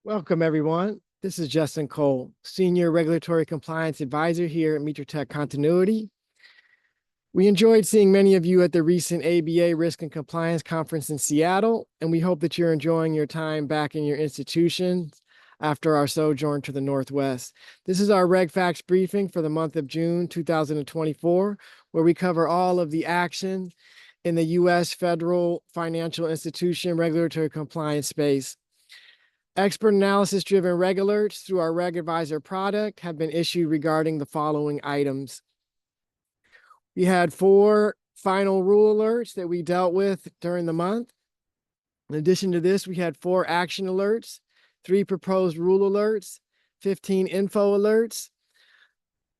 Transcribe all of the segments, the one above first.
Welcome, everyone. This is Justin Cole, Senior Regulatory Compliance Advisor here at Mitratech Continuity. We enjoyed seeing many of you at the recent ABA Risk and Compliance Conference in Seattle, and we hope that you're enjoying your time back in your institutions after our sojourn to the Northwest. This is our RegFacts briefing for the month of June 2024, where we cover all of the action in the U.S. federal financial institution regulatory compliance space. Expert analysis-driven reg alerts through our Reg Advisor product have been issued regarding the following items. We had 4 final rule alerts that we dealt with during the month. In addition to this, we had 4 action alerts, 3 proposed rule alerts, 15 info alerts.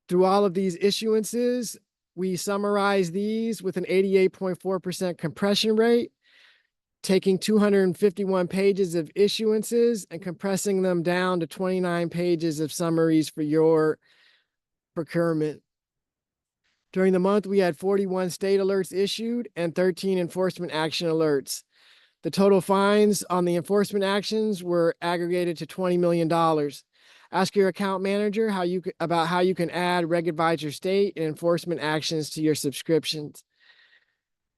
Through all of these issuances, we summarize these with an 88.4% compression rate, taking 251 pages of issuances and compressing them down to 29 pages of summaries for your procurement. During the month, we had 41 state alerts issued and 13 enforcement action alerts. The total fines on the enforcement actions were aggregated to $20 million. Ask your account manager about how you can add Reg Advisor state and enforcement actions to your subscriptions.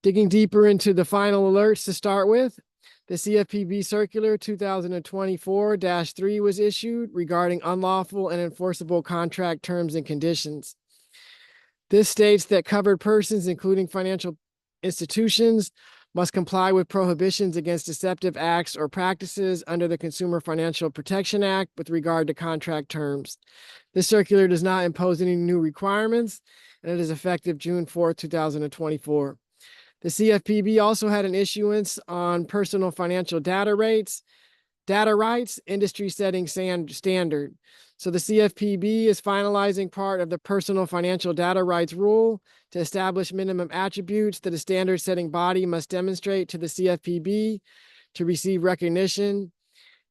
Digging deeper into the final alerts to start with, the CFPB Circular 2024-3 was issued regarding unlawful and enforceable contract terms and conditions. This states that covered persons, including financial institutions, must comply with prohibitions against deceptive acts or practices under the Consumer Financial Protection Act with regard to contract terms. This circular does not impose any new requirements, and it is effective June 4, 2024. The CFPB also had an issuance on personal financial data rights, industry setting standard. So the CFPB is finalizing part of the personal financial data rights rule to establish minimum attributes that a standard setting body must demonstrate to the CFPB to receive recognition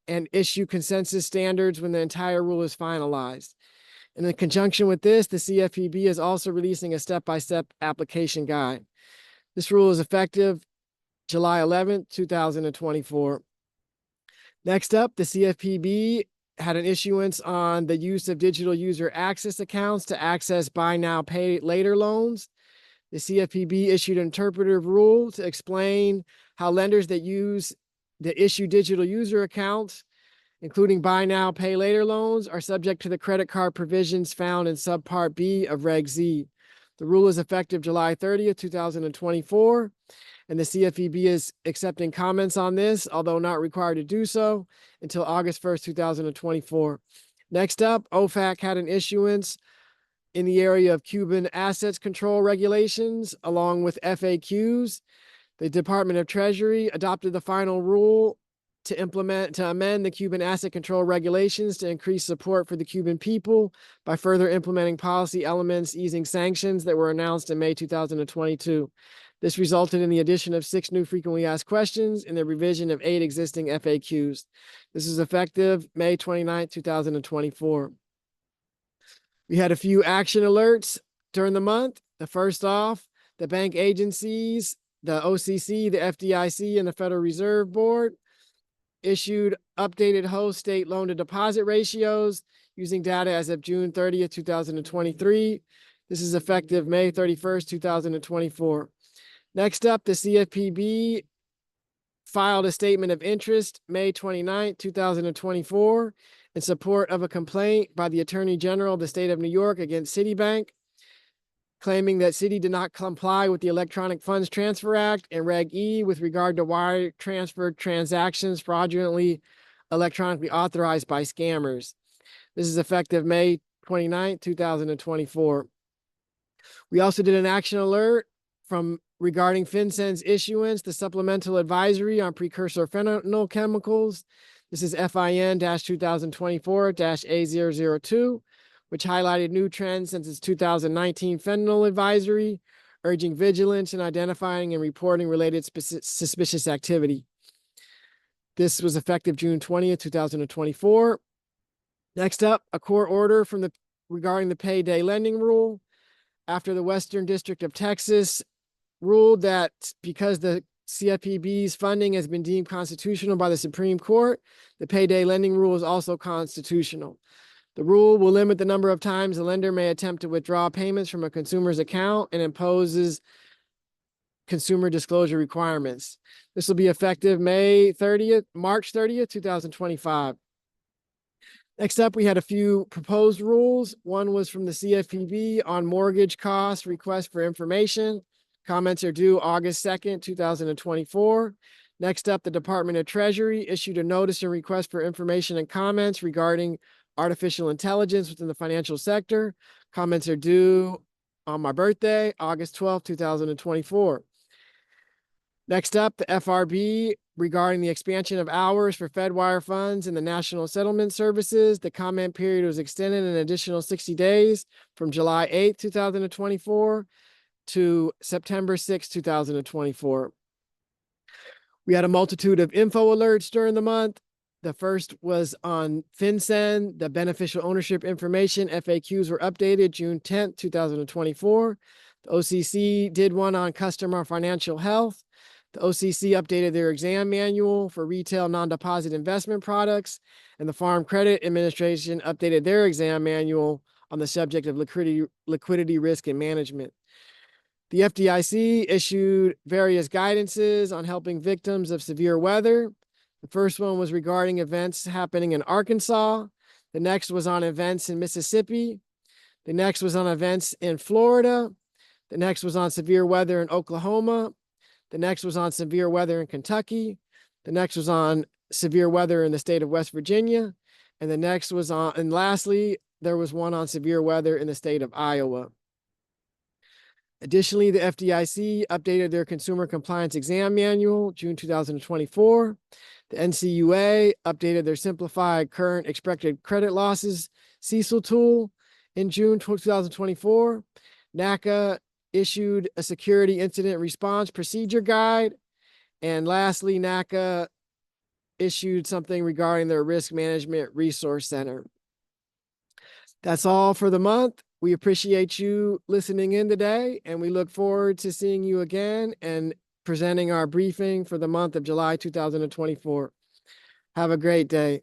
and issue consensus standards when the entire rule is finalized. In conjunction with this, the CFPB is also releasing a step-by-step application guide. This rule is effective July 11, 2024. Next up, the CFPB had an issuance on the use of digital user access accounts to access buy now, pay later loans. The CFPB issued an interpretive rule to explain how lenders that issue digital user accounts, including buy now, pay later loans, are subject to the credit card provisions found in Subpart B of Reg Z. The rule is effective July 30th, 2024, and the CFPB is accepting comments on this, although not required to do so, until August 1st, 2024. Next up, OFAC had an issuance in the area of Cuban assets control regulations, along with FAQs. The Department of Treasury adopted the final rule to amend the Cuban asset control regulations to increase support for the Cuban people by further implementing policy elements easing sanctions that were announced in May 2022. This resulted in the addition of 6 new frequently asked questions and the revision of 8 existing FAQs. This is effective May 29, 2024. We had a few action alerts during the month. The first off, the bank agencies, the OCC, the FDIC, and the Federal Reserve Board issued updated host state loan to deposit ratios using data as of June 30th, 2023. This is effective May 31st, 2024. Next up, the CFPB filed a statement of interest May 29th, 2024 in support of a complaint by the Attorney General of the State of New York against Citibank, claiming that Citi did not comply with the Electronic Funds Transfer Act and Reg E with regard to wire transfer transactions fraudulently electronically authorized by scammers. This is effective May 29, 2024. We also did an action alert regarding FinCEN's issuance, the Supplemental Advisory on Precursor Fentanyl Chemicals. This is FIN-2024-A002. Which highlighted new trends since its 2019 fentanyl advisory, urging vigilance in identifying and reporting related suspicious activity. This was effective June 20th, 2024. Next up, a court order regarding the Payday Lending Rule. After the Western District of Texas ruled that because the CFPB's funding has been deemed constitutional by the Supreme Court. The Payday Lending Rule is also constitutional. The rule will limit the number of times a lender may attempt to withdraw payments from a consumer's account and imposes consumer disclosure requirements. This will be effective March 30th, 2025. Next up, we had a few proposed rules. One was from the CFPB on mortgage cost request for information. Comments are due August 2nd, 2024. Next up, the Department of Treasury issued a notice and request for information and comments regarding artificial intelligence within the financial sector. Comments are due on my birthday, August 12th, 2024. Next up, the FRB regarding the expansion of hours for Fedwire funds and the National Settlement Services. The comment period was extended an additional 60 days from July 8th, 2024 to September 6th, 2024. We had a multitude of info alerts during the month. The first was on FinCEN, the beneficial ownership information. FAQs were updated June 10th, 2024. The OCC did one on customer financial health. The OCC updated their exam manual for retail non-deposit investment products, and the Farm Credit Administration updated their exam manual on the subject of liquidity risk and management. The FDIC issued various guidances on helping victims of severe weather. The first one was regarding events happening in Arkansas. The next was on events in Mississippi. The next was on events in Florida. The next was on severe weather in Oklahoma. The next was on severe weather in Kentucky. The next was on severe weather in the state of West Virginia. And the next was on, and lastly, there was one on severe weather in the state of Iowa. Additionally, the FDIC updated their Consumer Compliance Exam Manual, June 2024. The NCUA updated their Simplified Current Expected Credit Losses CECL tool in June 2024. NACA issued a Security Incident Response Procedure Guide. And lastly, NACA issued something regarding their Risk Management Resource Center. That's all for the month. We appreciate you listening in today, and we look forward to seeing you again and presenting our briefing for the month of July 2024. Have a great day.